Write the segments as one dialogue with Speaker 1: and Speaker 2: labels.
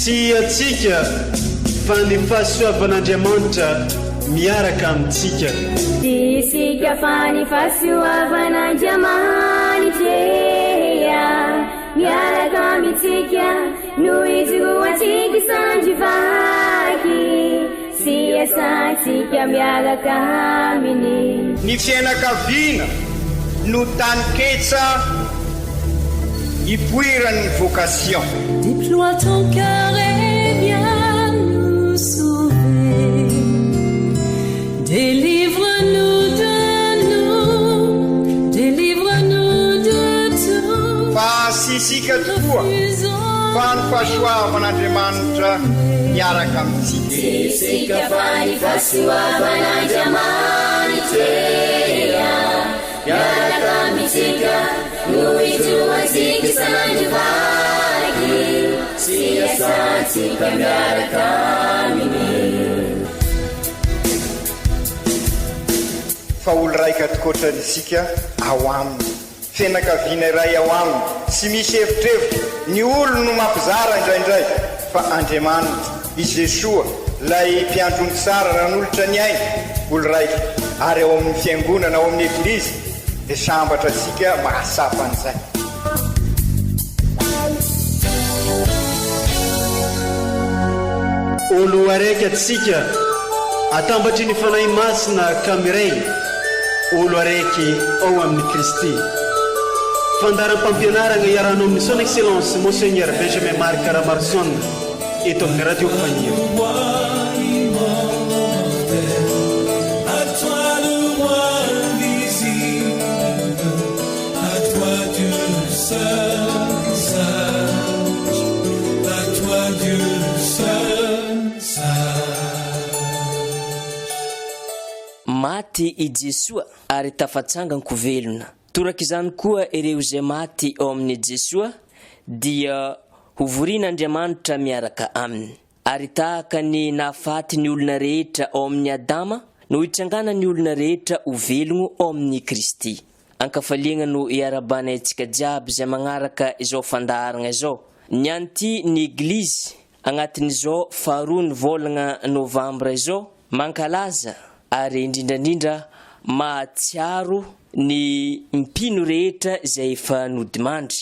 Speaker 1: sy atsika fa ny fahasoavan'Andriamanitra miaraka amintsika.
Speaker 2: Isika fa ny fahasoavan'Andriamanitra miaraka amintsika no izoatsika sandrivaky sy asantsika miaraka aminy.
Speaker 3: Ny fianakaviana no taniketsa ipoiran'ny vocation.
Speaker 4: Déploie ton cœur et viens nous sauver. Délivre-nous de tout.
Speaker 3: Fa sisika tokoa fa ny fahasoavan'Andriamanitra miaraka amintsika.
Speaker 2: Sisika fa ny fahasoavan'Andriamanitra miaraka amintsika no izoatsika sandrivaky sy asantsika miaraka aminy.
Speaker 3: Fa olo raika atokotran'isika ao aminy, fianakaviana iray ao aminy, sy misy hevitrevitra ny olo no mampizara indraindray fa Andriamanitra i Jesoa lay mpiandrony tsara nanolotra ny aina olo raika ary ao amin'ny fiangonana ao amin'ny eglizy dia sambatra antsika mahasapa an'izay.
Speaker 1: Olo araiky atsika atambatry ny fanahy masina kamiray olo araiky ao amin'ny Kristy. Fandaram-pampianarana iarano amin'ny son excellence Monseigneur Benjamin Marc Caramarson eto amin'ny radio Fagnier.
Speaker 5: Maty i Jesoa ary tafatsangako velona. Toraka izany koa ireo izay maty ao amin'ny Jesoa dia hovorian'Andriamanitra miaraka aminy. Ary tahaka ny nahafaty ny olona rehetra ao amin'ny Adama no hitsangana ny olona rehetra ho velogno ao amin'ny Kristy. Ankafaliana no iarabanay antsika jiaby izay magnaraka izao fandaharana izao. Nianty ny Eglizy agnatin'izao 2 volana Novambra izao mankalaza ary indrindrandrindra mahatsiaro ny mpino rehetra izay efa nodimandry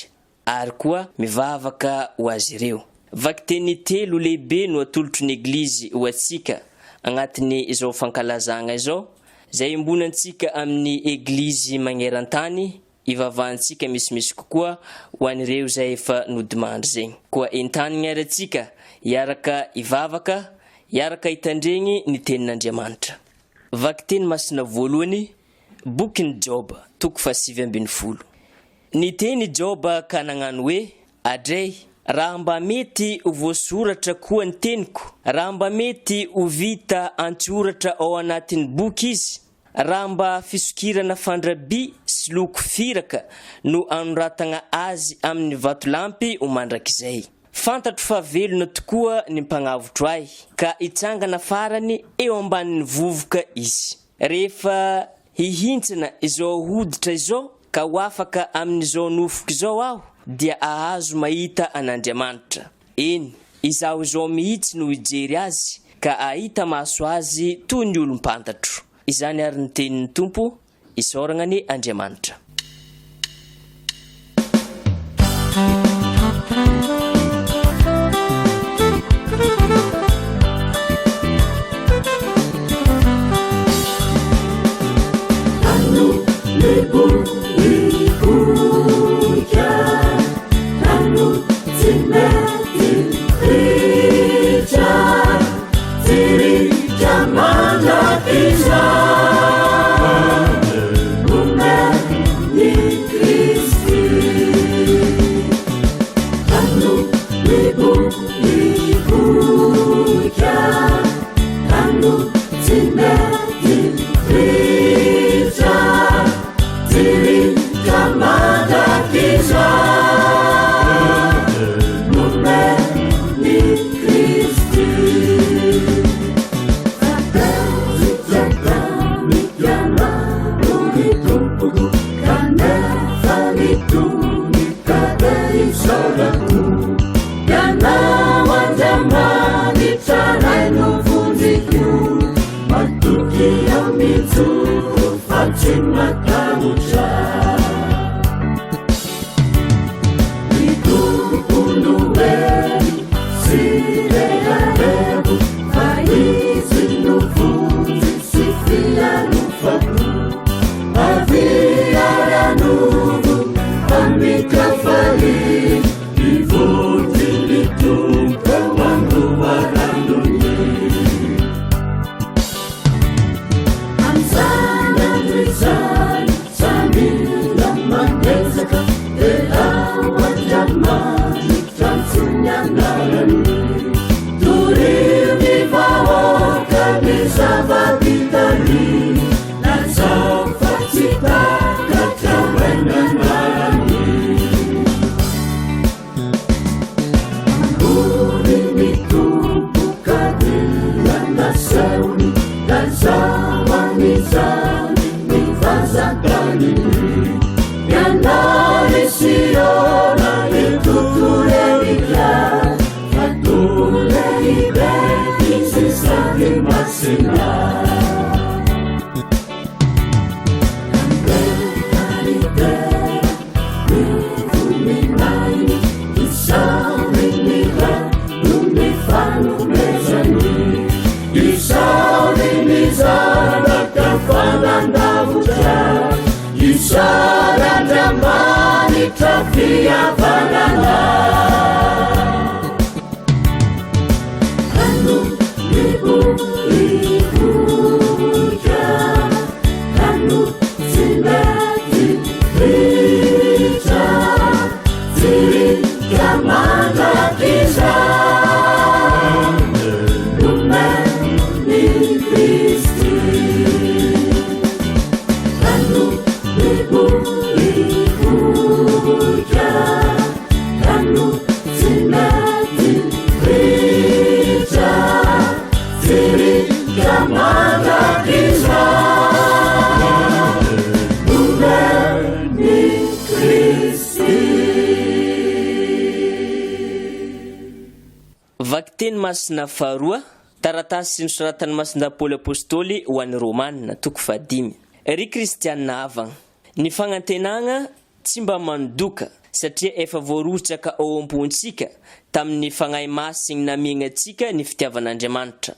Speaker 5: ary koa mivavaka ho azy ireo. Vaky teny telo lehibe no atolotry ny Eglizy ho atsika agnatin'ny izao fankalazagna izao izay imbonantsika amin'ny Eglizy magneran-tany ivavahantsika misimisy kokoa ho an'ireo izay efa nodimandry zegny. Koa entanigna ary atsika iaraka ivavaka, iaraka hitandregny ny tenin'Andriamanitra. Vaky teny masina voalohany bokin'ny Joba 7:20. Ny teny Joba ka nagnano hoe: adray, raha mba mety ho voasoratra koa ny teniko, raha mba mety ho vita antsoratra ao anatin'ny boky izy, raha mba fisokirana fandrabi sy loko firaka no anoratagna azy amin'ny vatolampy ho mandrakizay. Fantatro fa velona tokoa ny mpagnavotro ahy, ka itsangana farany eo ambanin'ny vovoka izy. Rehefa hihintsana izao hoditra izao ka ho afaka amin'izao nofoka izao aho, dia ahazo mahita an'Andriamanitra. Eny, izaho izao mihitsy no hijery azy, ka ahita maso azy toy ny olom-pantatro. Izany ary ny tenin'ny Tompo, isaoragna ny Andriamanitra.
Speaker 2: Yana wanda
Speaker 5: Vakiteny masina faharoa taratasy nosoratan'ny masinda Paoly apôstôly ho an'ny Romanina toko 5. Ry kristianina avagna, ny fagnantenagna tsy mba mandoka satria efa voarotsaka ao am-pontsika tamin'ny fagnahy masiny namiagnatsika ny fitiavan'Andriamanitra.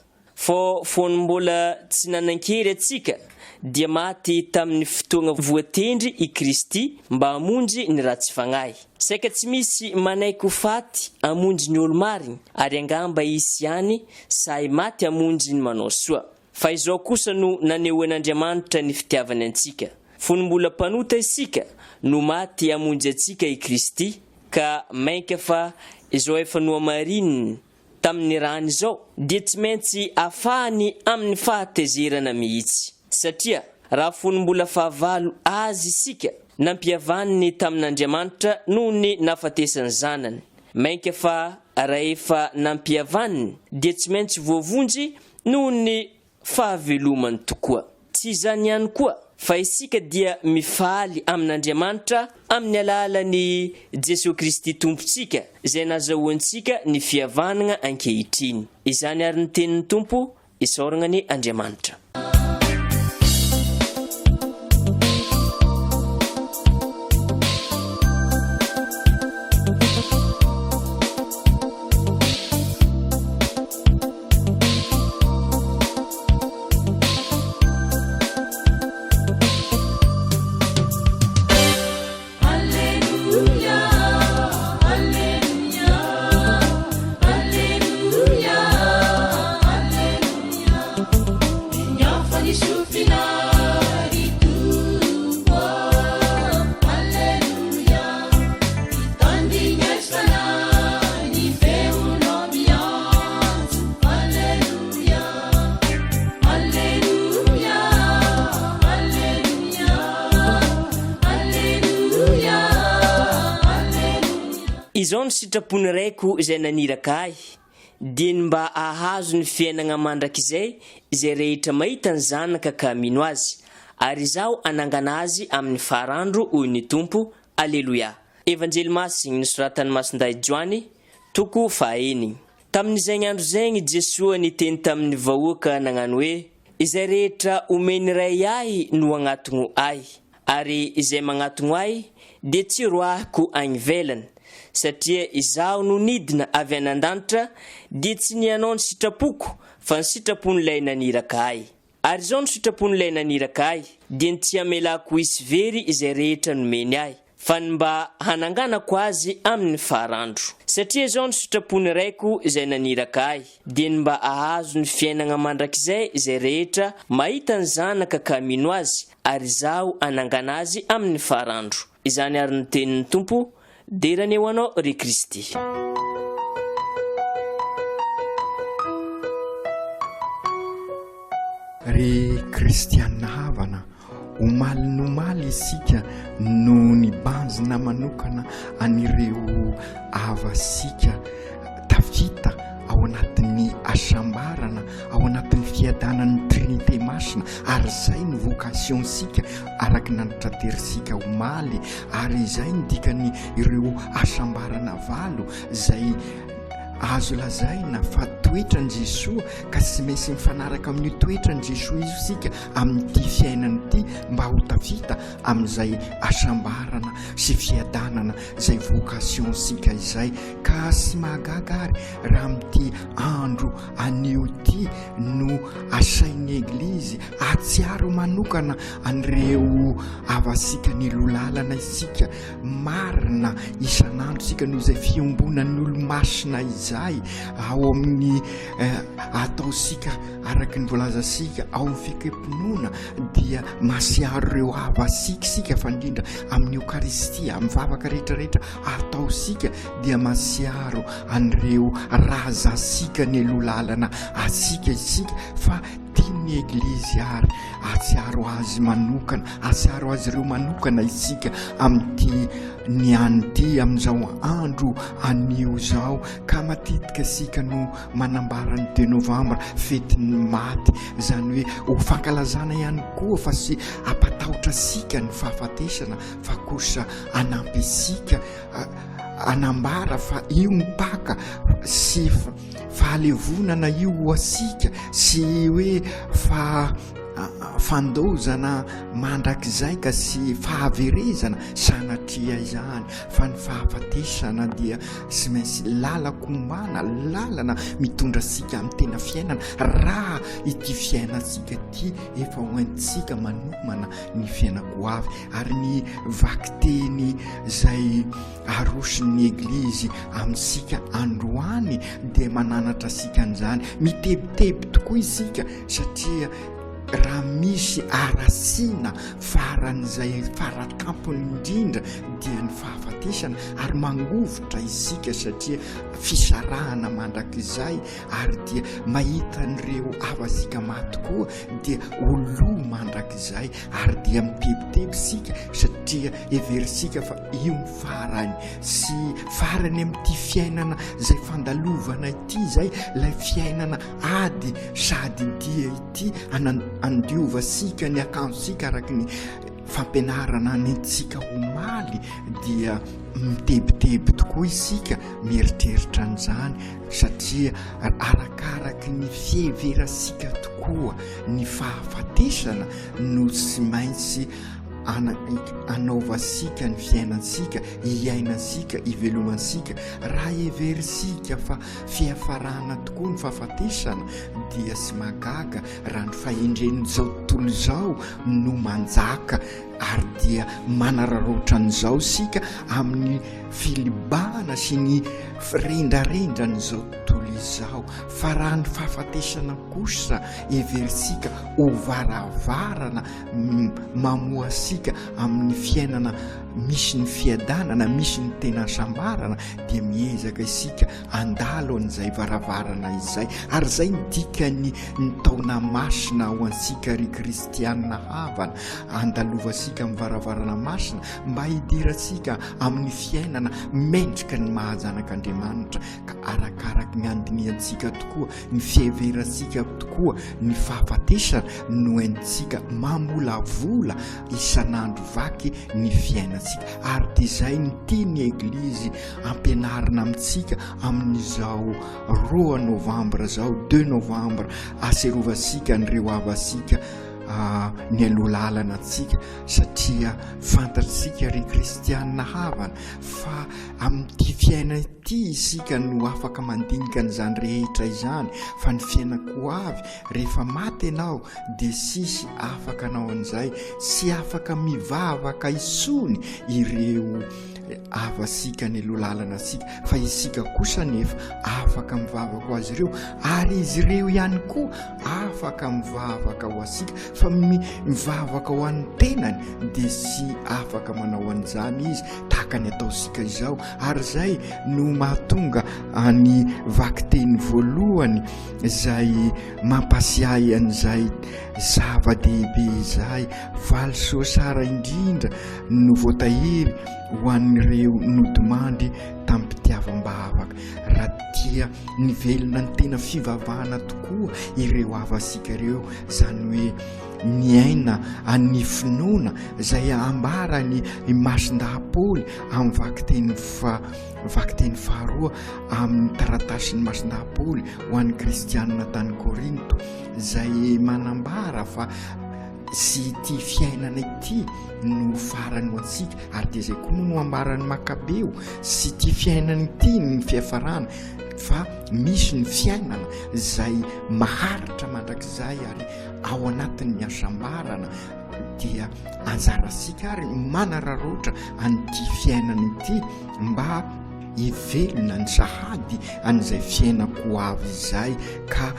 Speaker 5: Fony mbola tsy nanan-kery atsika dia maty tamin'ny fotoagna voatendry i Kristy mba hamonjy ny ratsy fagnahy. Saika tsy misy manaiky ho faty hamonjy ny olo marigny ary angamba isy ihany sahy maty hamonjy ny manao soa. Fa izao kosa no nanehoan'Andriamanitra ny fitiavany antsika. Fony mbola mpanota isika no maty hamonjy atsika i Kristy ka mainka fa izao efa nohamarininy tamin'ny rany izao dia tsy maintsy afahany amin'ny fahatezerana mihitsy. Satria raha fony mbola fahavalo azy isika nampiavaniny tamin'Andriamanitra noho ny nafatesany zanany. Mainka fa raha efa nampiavaniny dia tsy maintsy voavonjy noho ny fahavelomany tokoa. Tsy izany ihany koa fa isika dia mifaly amin'Andriamanitra amin'ny alalan'ny Jesosy Kristy Tompontsika izay nazahoantsika ny fihavanana ankehitriny. Izany ary ny tenin'ny Tompo isaorana ny Andriamanitra. Izao ny sitrapony raiko izay naniraka ahy dia ny mba ahazo ny fiainana mandrakizay izay rehetra mahita ny zanaka ka mino azy ary izao anangana azy amin'ny farandro hoy ny Tompo. Alleluia. Evanjely masiny nosoratan'ny masinday Joany toko 4. Tamin'izay andro zay Jesosy niteny tamin'ny vahoaka nagnano hoe izay rehetra omeny ray ahy no agnatogno ahy, ary izay magnatogno ahy dia tsy roahiko agny ivelany, satria izaho no nidina avy anan-danitra dia tsy ny anao ny sitrapoko fa ny sitrapon'ilay naniraka ahy. Ary izao ny sitrapon'ilay naniraka ahy dia ny tsy amelako isy very izay rehetra nomeny ahy, fa ny mba hananganako azy amin'ny farandro. Satria izao ny sitrapony raiko izay naniraka ahy dia ny mba ahazo ny fiainana mandrakizay izay rehetra mahita ny zanaka ka mino azy, ary izaho hanangana azy amin'ny farandro. Izany ary ny tenin'ny Tompo, derany eo anao ry Kristy.
Speaker 6: Ry kristianina havana, omaly nomaly isika no nibanjina manokana anireo avasika tafita ao anatin'ny asambarana, ao anatin'ny fiadanan'ny trinité masina, ary izay ny vocation sika araky nanitraterisika omaly, ary izay ny dikany ireo asambarana valo zay azo lazaina fa toetrany Jesoa, ka tsy maintsy mifanaraka amin'ny toetrany Jesoa izy sika amin'ity fiainana ity mba ho tafita amin'izay asambarana sy fiadanana zay vocation sika izay. Ka sy mahagaga ary raha amin'ity andro anio ity no asain'ny Eglizy atsiaro manokana an'ireo avasika ny lolalana isika marina isan'andro sika noho izay fiombonan'ny olo-masina izay ao amin'ny ataosika araky ny volazasika ao amin'ny fikepinoana dia masiaro ireo avasika sika fa indrindra amin'ny Eukaristia, amin'ny vavaka rehetrarehetra ataosika dia masiaro an'ireo razasika ny lolalana asika isika, fa tian'ny Eglizy ary atsiaro azy manokana, atsiaro azy ireo manokana isika amin'ity nianyty amin'izao andro anio zao. Ka matetika isika no manambara ny 2 novambra fetin'ny maty, zany hoe ho fankalazana ihany koa fa sy apatahotra sika ny fahafatesana, fa kosa anampy isika anambara fa io mipaka sy fahalevonana io ho asika, sy hoe fandozana mandrakizay ka sy fahaverezana sanatria izany, fa ny fahafatesana dia sy maintsy lalakomana, lalana mitondra sika amin'ny tena fiainana raha ity fiainantsika ity efa hoentsika manomana ny fiainako avy. Ary ny vakiteny zay arosin'ny Eglizy amintsika androany dia mananatra sika an'izany, mitebiteby tokoa isika, satria raha misy arasina faran'izay faratampony indrindra dia ny fahafatesana, ary mangovotra isika satria fisarahana mandrakizay, ary dia mahita an'ireo avasika maty koa dia olo mandrakizay, ary dia mitebiteby sika satria everisika fa io ny farany sy farany amin'ity fiainana zay fandalovana ity zay, ilay fiainana ady sady dia ity andiovasika ny akanjosika araky ny fampianarana nentsika omaly, dia mitebiteby tokoa isika mieritreritra an'izany, satria arakaraky ny fieverasika tokoa ny fahafatesana no sy maintsy anaovasika ny fiainansika, iainansika, ivelomansika. Raha everisika fa fiafarana tokoa ny fahafatesana dia sy magaga raha ny fahendren'izao tontolo izao no manjaka, ary dia manararoatra an'izao sika amin'ny filibana sy ny rendrarendran'izao tontolo izao. Fa raha ny fahafatesana kosa everisika ho varavarana mamoa sika amin'ny fiainana misy ny fiadanana, misy ny tena sambarana, dia miezaka isika andalo an'izay varavarana izay. Ary zay ny dikany ny taona masina ho ansika ry kristianina havana, andalova antsika mivaravarana masina mba hidirantsika amin'ny fiainana mendrika ny mahajanak'Andriamanitra ka arakaraka ny andiniantsika tokoa ny fiheverantsika tokoa ny fahafatesana no haintsika mamolavola isan'andro vaky ny fiainantsika ary dia izay ny tiany eglizy ampianarina amintsika amin'izao 2 novambra zao 2 novambra aserovantsika nyreo avasika ny alohalalana antsika satria fantatsika ry kristianina havana fa amin'ity fiaina ity isika no afaka mandinika n'izany rehetra izany fa ny fiainako avy rehefa maty ianao dia sisy afaka anao an'izay sy afaka mivavaka isony ireo avasika ny alohalalana asika fa isika kosa nefa afaka mivavaka azy ireo ary izy ireo ihany koa afaka mivavaka ho asika fa mivavaka ho an'ny tenany dia sy afaka manao an'izany izy tahaka ny ataosika izao ary izay no mahatonga any vakiteny voalohany izay mampasiahy an'izay zava-dehibe izay valisoa sara indrindra no voatahiry ho an'ireo nodimandry tamin'ny mpitiavam-bavaka raha tia nivelona ny tena fivavahana tokoa ireo avasika ireo izany hoe ny aina any finoana izay ambarany masin-dahapôly amin'ny vakiteny faharoa amin'ny taratasy ny masin-dahapôly ho an'ny kristianina tany Korinto izay manambara fa sy ity fiainana ity no farany ho antsika ary dia izay koa no ambarany Makabeo sy ity fiainana ity ny fiafarana fa misy ny fiainana izay maharitra mandrakizay ary ao anatin'ny asambarana dia anjarasika ary manararoatra an'ity fiainana ity mba hivelona ny sahady an'izay fiainako avy izay ka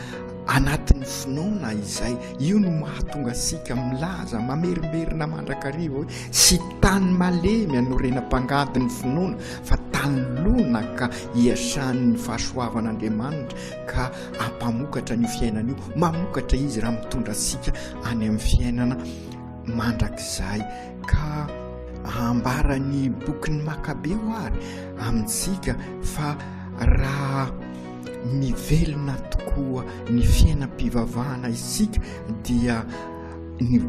Speaker 6: anatin'ny finoana izay io no mahatonga asika milaza mamerimberina mandrakariva hoe sy tany malemy anorenam-pangadin'ny finoana fa tany lona ka hiasan'ny fahasoavan'Andriamanitra ka ampamokatra ny fiainana io mamokatra izy raha mitondra asika any amin'ny fiainana mandrakizay ka ambarany bokin'ny Makabeo ary amintsika fa raha mivelona tokoa ny fiainam-pivavahana isika dia ny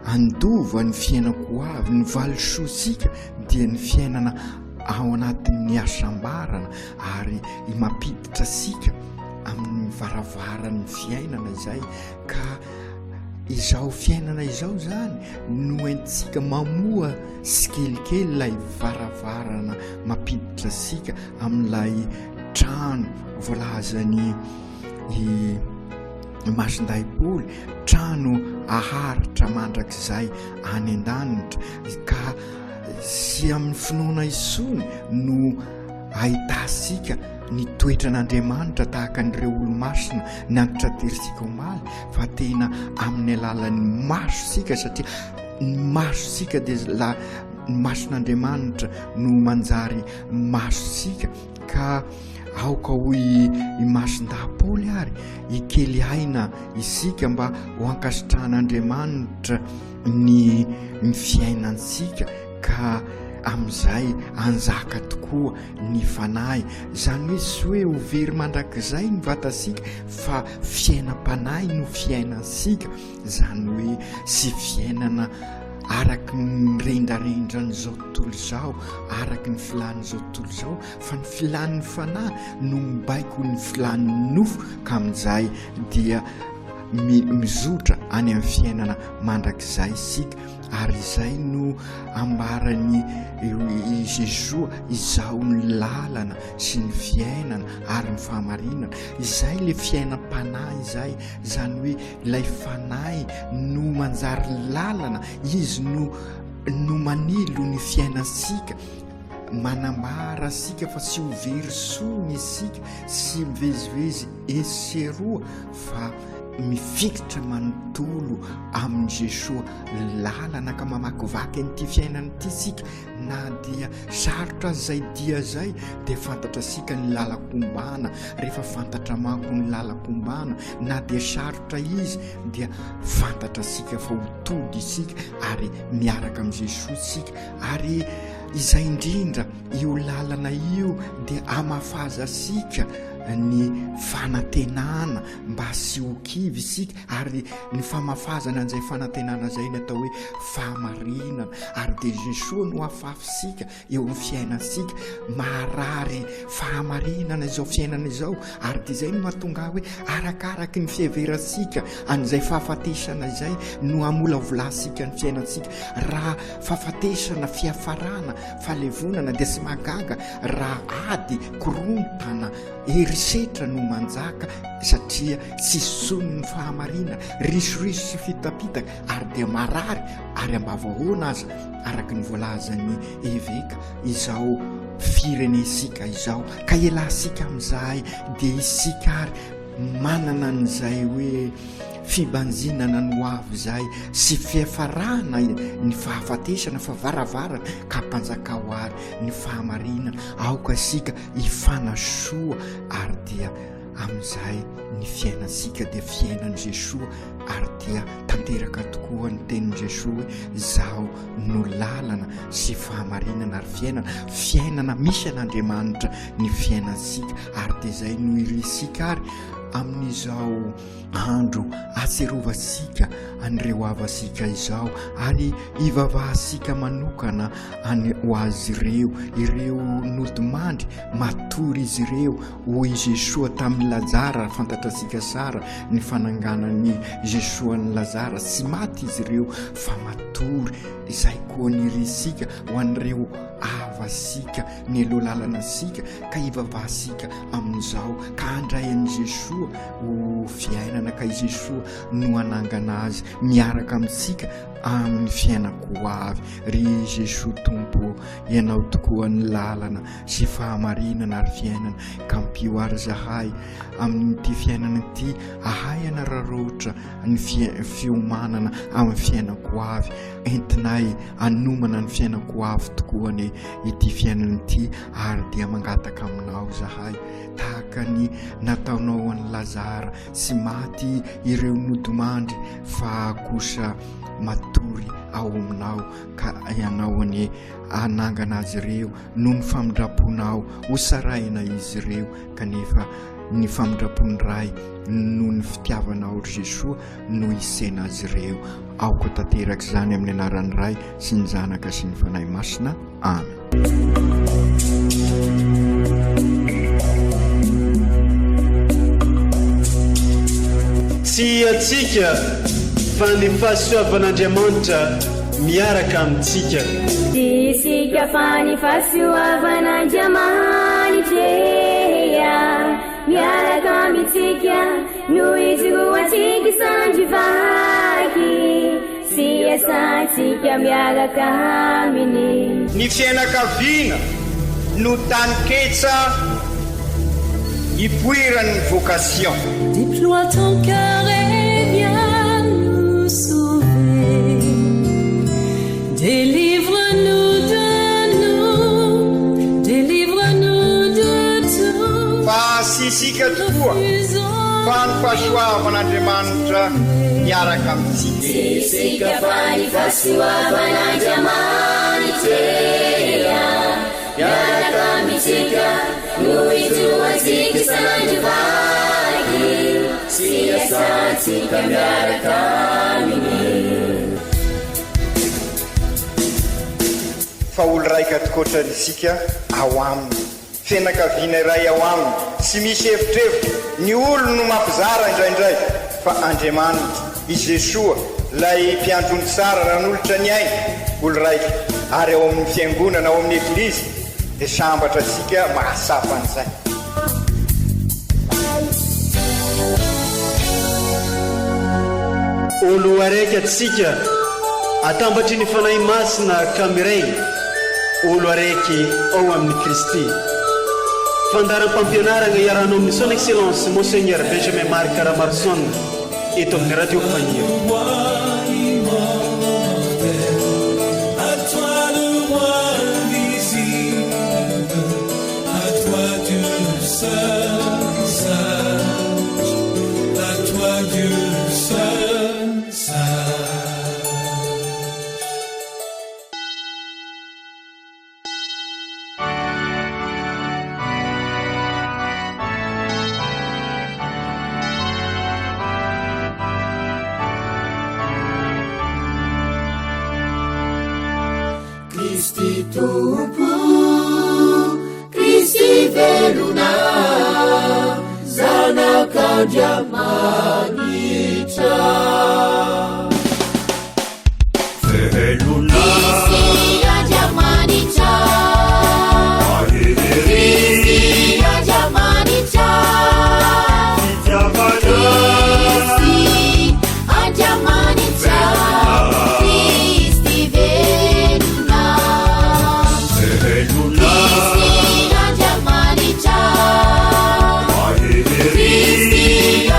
Speaker 6: andova ny fiainako avy ny valisoasika dia ny fiainana ao anatin'ny asambarana ary mampiditra asika amin'ny varavaran'ny fiainana izay ka izao fiainana izao zany no haintsika mamoa sikelikely ilay varavarana mampiditra asika amin'ilay trano voalazany masin-dahapôly trano aharitra mandrakizay any an-danitra ka sy amin'ny finoana isony no ahitasika ny toetran'Andriamanitra tahaka n'ireo olo-masina nianatra terisika omaly fa tena amin'ny alalan'ny masosika satria ny masosika dia ny mason'Andriamanitra no manjary masosika ka aoka hoy masin-dahapôly ary ikely aina isika mba ho ankasitran'Andriamanitra ny fiainantsika ka amin'izay anjaka tokoa ny fanahy izany hoe sy hoe ho very mandrakizay ny vatasika fa fiainam-panahy no fiainansika izany hoe sy fiainana araky ny rendrarendran'izao tontolo izao araky ny filan'izao tontolo izao fa ny filan'ny fanahy no mibaiko ny filan'ny nofo ka amin'izay dia mizotra any amin'ny fiainana mandrakizay isika ary izay no ambarany Jesoa izao ny lalana sy ny fiainana ary ny fahamarinana izay le fiainam-panahy izay izany hoe ilay fanahy no manjary lalana izy no manilo ny fiainansika manambara asika fa sy ho very sony isika sy mivezivezy eseroa fa mifikitra manontolo amin'ny Jesoa lalana ka mamakivaky an'ity fiainana ity sika na dia sarotra azy zay dia zay dia fantatra sika ny lalakombana. Rehefa fantatra manko ny lalakombana na dia sarotra izy dia fantatra sika fa hotody isika ary miaraka amin'ny Jesoa sika. Ary izay indrindra io lalana io dia amafaza sika ny fanantenana mba sy ho kivy isika, ary ny famafazana an'izay fanantenana zay ny atao hoe fahamarinana. Ary dia Jesoa no afafisika eo amin'ny fiainasika marary fahamarinana izao fiainana izao. Ary dia izay no mahatonga hoe arakaraky ny fiheverasika an'izay fahafatesana izay no amolavolasika ny fiainasika. Raha fahafatesana fiafarana falevonana dia sy magaga raha ady korontana herisetra no manjaka, satria tsy sonony ny fahamarina risoriso sy fitapitaka ary dia marary. Ary ambavahoana aza araka ny voalazan'ny eveka izao firenesika izao ka elasika amin'izay dia isika ary manana an'izay hoe fibanjinana no avy zay sy fiafarana ny fahafatesana fa varavarana ka mpanjaka ho ary ny fahamarinana. Aoka sika hifanasoa ary dia amin'izay ny fiainasika dia fiainan'i Jesoa. Ary dia tanteraka tokoa ny tenin'i Jesoa hoe zaho no lalana sy fahamarinana ary fiainana misy an'Andriamanitra ny fiainasika. Ary dia izay no irisika ary amin'izao andro atserovasika an'ireo avasika izao, ary ivavahasika manokana ho azy ireo nodimandry matory izy ireo hoy Jesoa tamin'ny Lazara. Fantatrasika sara ny fananganan'ny Jesoa ny Lazara, sy maty izy ireo fa matory. Izay koa nirisika ho an'ireo avasika ny alohalalana-sika ka ivavahasika amin'izao ka handray an'i Jesoa ho fiainana, ka i Jesoa no anangana azy miaraka amintsika amin'ny fiainako ho avy. Ry Jesoa Tompo, ianao tokoa ny lalana sy fahamarinana ary fiainana, ka mpio ary zahay amin'ity fiainana ity, ahay anararotra ny fiomanana amin'ny fiainako ho avy. Entinay anomana ny fiainako ho avy tokoa ny ity fiainana ity, ary dia mangataka aminao zahay tahaka ny nataonao an'i Lazara, sy maty ireo nodimandry fa kosa matory ao aminao, ka ianao ny anangana azy ireo no ny famindraponao hosaraina izy ireo, kanefa ny famindrapony ray no ny fitiavanao Jesoa no isena azy ireo. Aoko tanteraka izany amin'ny anaran'ny Ray sy ny Zanaka sy ny Fanahy Masina. Amen.
Speaker 1: Tsy atsika fa ny fahasoavan'Andriamanitra miaraka amintsika.
Speaker 2: Isika fa ny fahasoavan'Andriamanitra miaraka amintsika no izoatsika sandrivaky, sy asantsika miaraka aminy.
Speaker 3: Ny fianakaviana no taniketsa ipoiran'ny vocation.
Speaker 4: Déploie ton cœur et viens nous sauver. Délivre-nous de tout.
Speaker 3: Fa sisika tokoa fa ny fahasoavan'Andriamanitra miaraka amintsika.
Speaker 2: Sisika fa ny fahasoavan'Andriamanitra miaraka amintsika no izoatsika sandrivaky, sy asantsika miaraka aminy.
Speaker 3: Fa olo raika tokoatranisika ao aminy, fianakaviana iray ao aminy, sy misy hevitrevitra. Ny olo no mampizara indraindray, fa Andriamanitra i Jesoa lay mpiandrony tsara ranolotra ny aina olo raika. Ary ao amin'ny fiangonana, ao amin'ny eglizy dia sambatra tsika mahasapa an'izay.
Speaker 1: Olo araiky atsika atambatry ny fanahy masina kamiray, olo araiky ao amin'ny Kristy. Fandaram-pampianarana iaranao amin'ny son excellence Monseigneur Benjamin Marc Caramarson eto amin'ny radio Fania.
Speaker 2: Kristi Tompo, Kristi velona, zanak'Andriamanitra. Velona, Kristi Andriamanitra, Kristi Andriamanitra, Kristi Andriamanitra.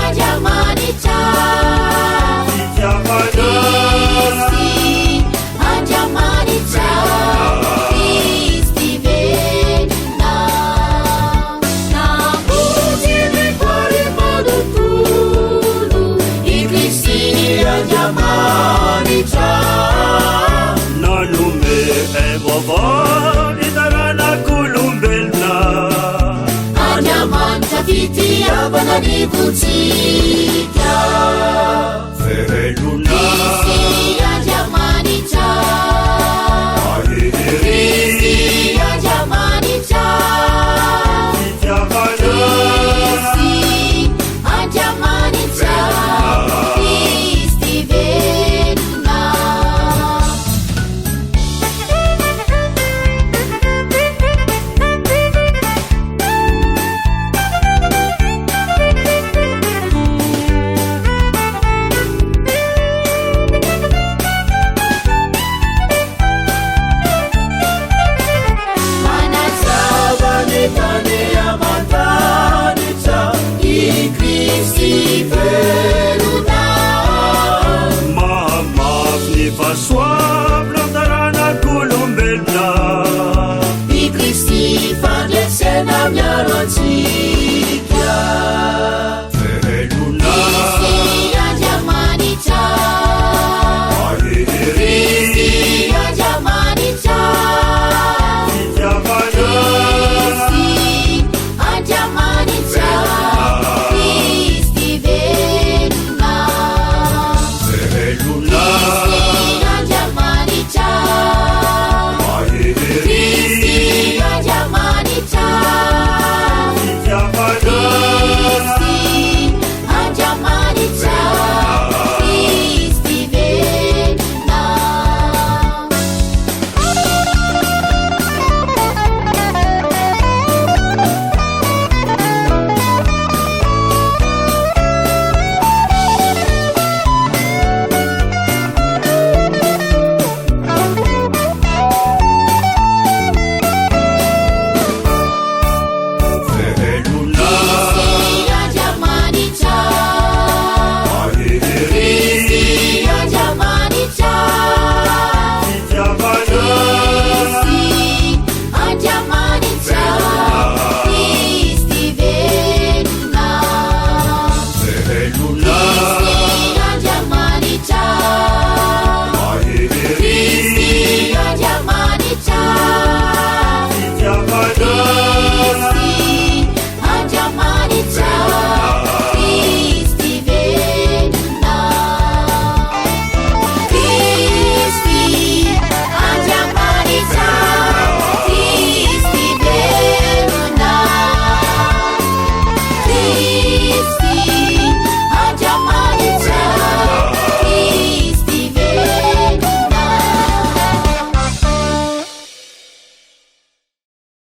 Speaker 2: Andriamanitra fitiavana ny votsika.